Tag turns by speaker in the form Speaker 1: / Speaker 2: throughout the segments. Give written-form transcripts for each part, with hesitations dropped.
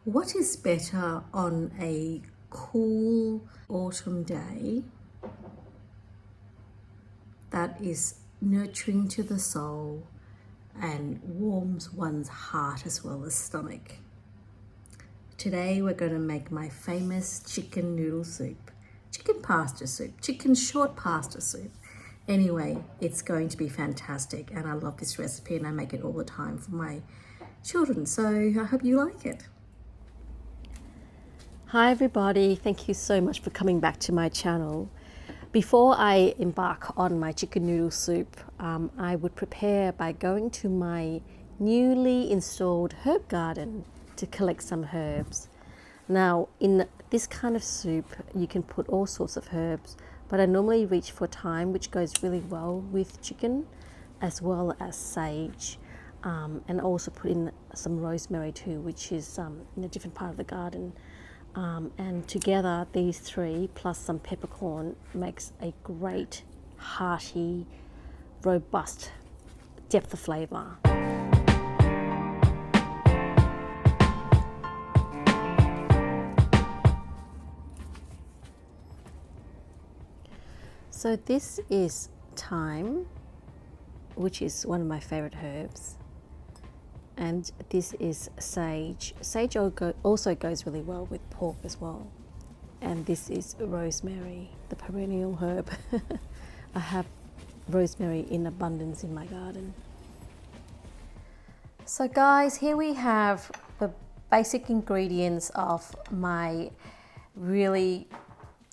Speaker 1: What is better on a cool autumn day that is nurturing to the soul and warms one's heart as well as stomach? Today we're going to make my famous chicken noodle soup, chicken pasta soup, chicken short pasta soup. Anyway, it's going to be fantastic and I love this recipe and I make it all the time for my children, so I hope you like it.
Speaker 2: Hi everybody, thank you so much for coming back to my channel. Before I embark on my chicken noodle soup, I would prepare by going to my newly installed herb garden to collect some herbs. Now in this kind of soup you can put all sorts of herbs, but I normally reach for thyme, which goes really well with chicken, as well as sage, and also put in some rosemary too, which is in a different part of the garden. And together these three plus some peppercorn makes a great hearty, robust depth of flavour. So this is thyme, which is one of my favourite herbs, and this is sage. Sage also goes really well with pork as well. And this is rosemary, the perennial herb. I have rosemary in abundance in my garden. So guys, here we have the basic ingredients of my really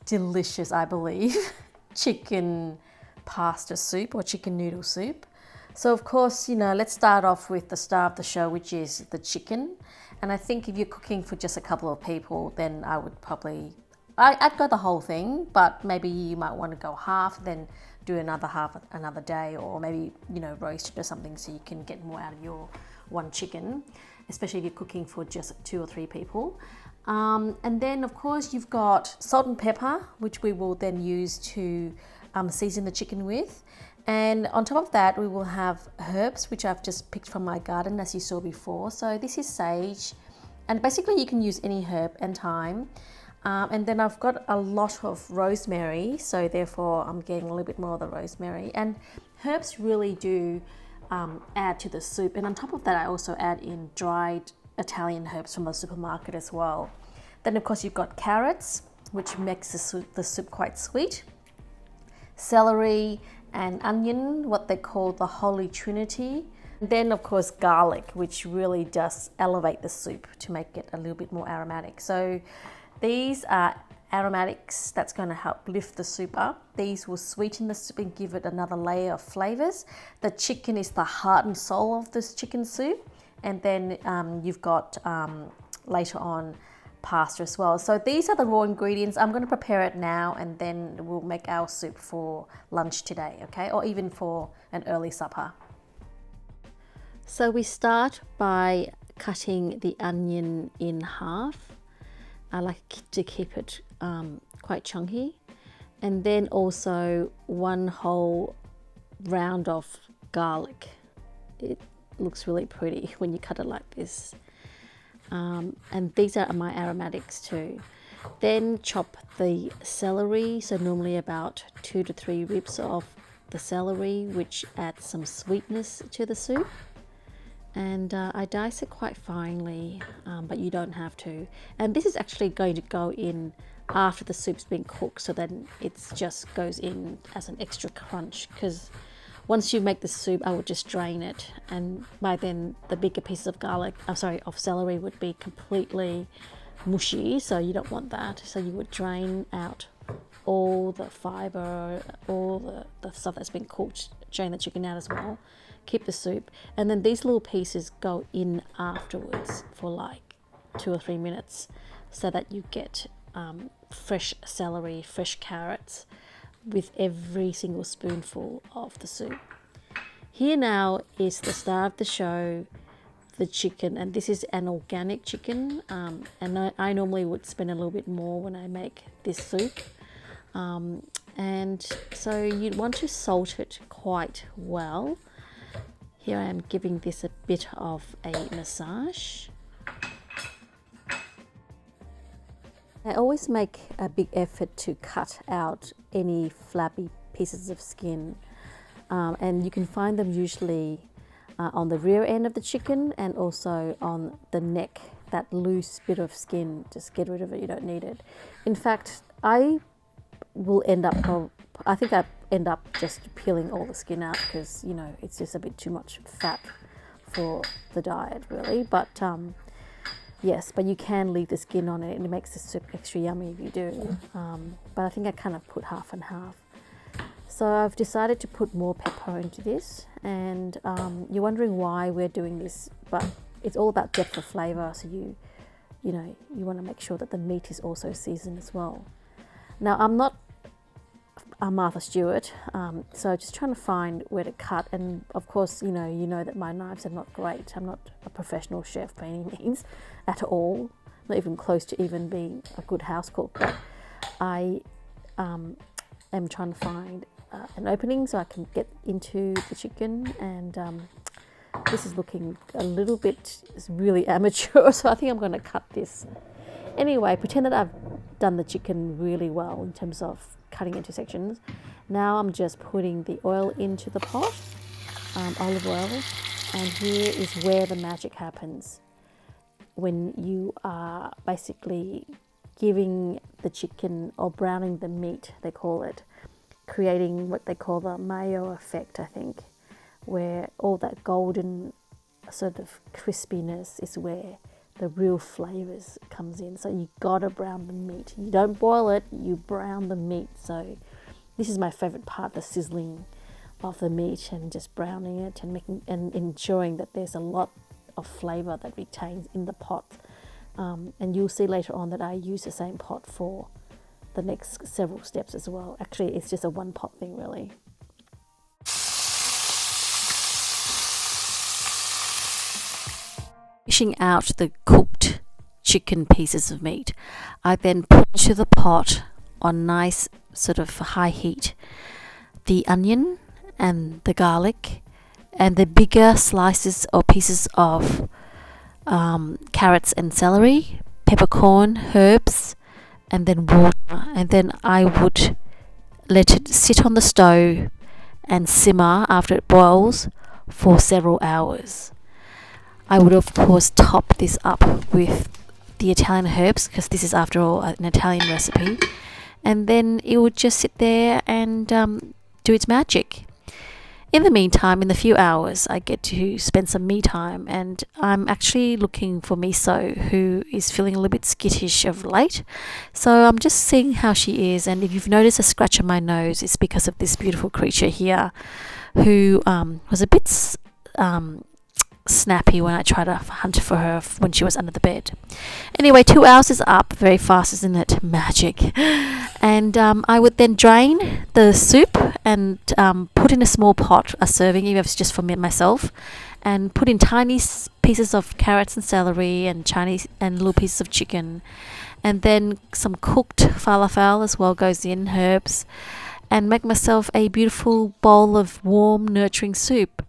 Speaker 2: delicious, I believe, chicken pasta soup or chicken noodle soup. So of course, let's start off with the star of the show, which is the chicken. And I think if you're cooking for just a couple of people, then I would probably, I'd go the whole thing, but maybe you might want to go half, then do another half another day, or maybe, roast it or something so you can get more out of your one chicken, especially if you're cooking for just 2 or 3 people. And then of course you've got salt and pepper, which we will then use to season the chicken with. And on top of that, we will have herbs, which I've just picked from my garden, as you saw before. So this is sage, and basically you can use any herb and thyme. And then I've got a lot of rosemary, so therefore I'm getting a little bit more of the rosemary. And herbs really do add to the soup. And on top of that, I also add in dried Italian herbs from the supermarket as well. Then of course you've got carrots, which makes the soup quite sweet. Celery and onion, what they call the Holy Trinity. And then of course garlic, which really does elevate the soup to make it a little bit more aromatic. So these are aromatics that's going to help lift the soup up. These will sweeten the soup and give it another layer of flavors. The chicken is the heart and soul of this chicken soup. And then you've got later on pasta as well. So these are the raw ingredients. I'm going to prepare it now and then we'll make our soup for lunch today, okay? Or even for an early supper. So we start by cutting the onion in half. I like to keep it quite chunky. And then also 1 whole round of garlic. It looks really pretty when you cut it like this. And these are my aromatics too. Then chop the celery, so normally about 2 to 3 ribs of the celery, which adds some sweetness to the soup. And I dice it quite finely, but you don't have to. And this is actually going to go in after the soup's been cooked, so then it just goes in as an extra crunch, because once you make the soup, I would just drain it, and by then the bigger pieces of of celery would be completely mushy, so you don't want that. So you would drain out all the fiber, all the stuff that's been cooked, drain the chicken out as well, keep the soup, and then these little pieces go in afterwards for like 2 or 3 minutes, so that you get fresh celery, fresh carrots, with every single spoonful of the soup. Here now is the star of the show, the chicken, and this is an organic chicken, and I normally would spend a little bit more when I make this soup, and so you'd want to salt it quite well. Here I am giving this a bit of a massage. I always make a big effort to cut out any flabby pieces of skin, and you can find them usually on the rear end of the chicken and also on the neck, that loose bit of skin. Just get rid of it, you don't need it. In fact, I think I end up just peeling all the skin out because, you know, it's just a bit too much fat for the diet really. But yes, but you can leave the skin on it and it makes the soup extra yummy if you do. But I think I kind of put half and half. So I've decided to put more pepper into this, and you're wondering why we're doing this, but it's all about depth of flavour. So you want to make sure that the meat is also seasoned as well. Now I'm not Martha Stewart, so just trying to find where to cut, and of course you know that my knives are not great. I'm not a professional chef by any means at all, not even close to even being a good house cook, but I am trying to find an opening so I can get into the chicken, and this is looking a little bit really amateur, so I think I'm going to cut this. Anyway, pretend that I've done the chicken really well in terms of cutting into sections. Now I'm just putting the oil into the pot, olive oil, and here is where the magic happens. When you are basically giving the chicken, or browning the meat, they call it, creating what they call the mayo effect, I think, where all that golden sort of crispiness is where the real flavors comes in. So you gotta brown the meat. You don't boil it, you brown the meat. So this is my favorite part, the sizzling of the meat and just browning it and making and ensuring that there's a lot of flavor that retains in the pot. And you'll see later on that I use the same pot for the next several steps as well. Actually, it's just a one pot thing really. Fishing out the cooked chicken pieces of meat, I then put into the pot on nice sort of high heat the onion and the garlic and the bigger slices or pieces of carrots and celery, peppercorn, herbs, and then water. And then I would let it sit on the stove and simmer after it boils for several hours. I would of course top this up with the Italian herbs, because this is after all an Italian recipe, and then it would just sit there and do its magic. In the meantime, in the few hours, I get to spend some me time, and I'm actually looking for Miso, who is feeling a little bit skittish of late. So I'm just seeing how she is, and if you've noticed a scratch on my nose, it's because of this beautiful creature here, who was a bit snappy when I tried to hunt for her when she was under the bed. Anyway, 2 hours is up, very fast, isn't it? Magic. And I would then drain the soup and put in a small pot, a serving, even if it's just for me myself, and put in tiny pieces of carrots and celery and Chinese and little pieces of chicken, and then some cooked falafel as well goes in, herbs, and make myself a beautiful bowl of warm, nurturing soup.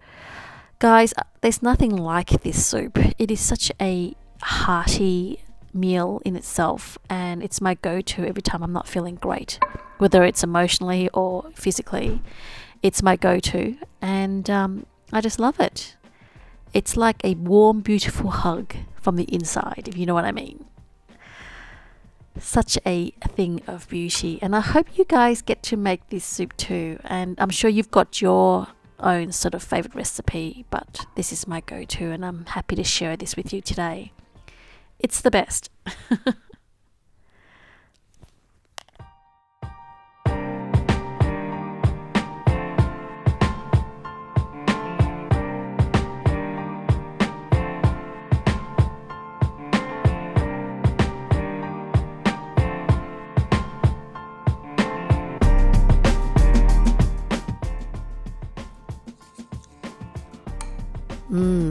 Speaker 2: Guys, there's nothing like this soup. It is such a hearty meal in itself, and it's my go-to every time I'm not feeling great, whether it's emotionally or physically. It's my go-to, and I just love it. It's like a warm, beautiful hug from the inside, if you know what I mean. Such a thing of beauty, and I hope you guys get to make this soup too, and I'm sure you've got your own sort of favorite recipe, but this is my go-to, and I'm happy to share this with you today. It's the best.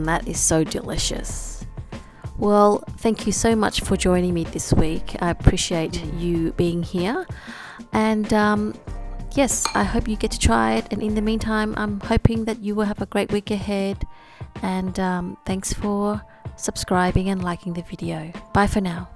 Speaker 2: That is so delicious. Well, thank you so much for joining me this week. I appreciate you being here. And yes, I hope you get to try it. And in the meantime, I'm hoping that you will have a great week ahead. And thanks for subscribing and liking the video. Bye for now.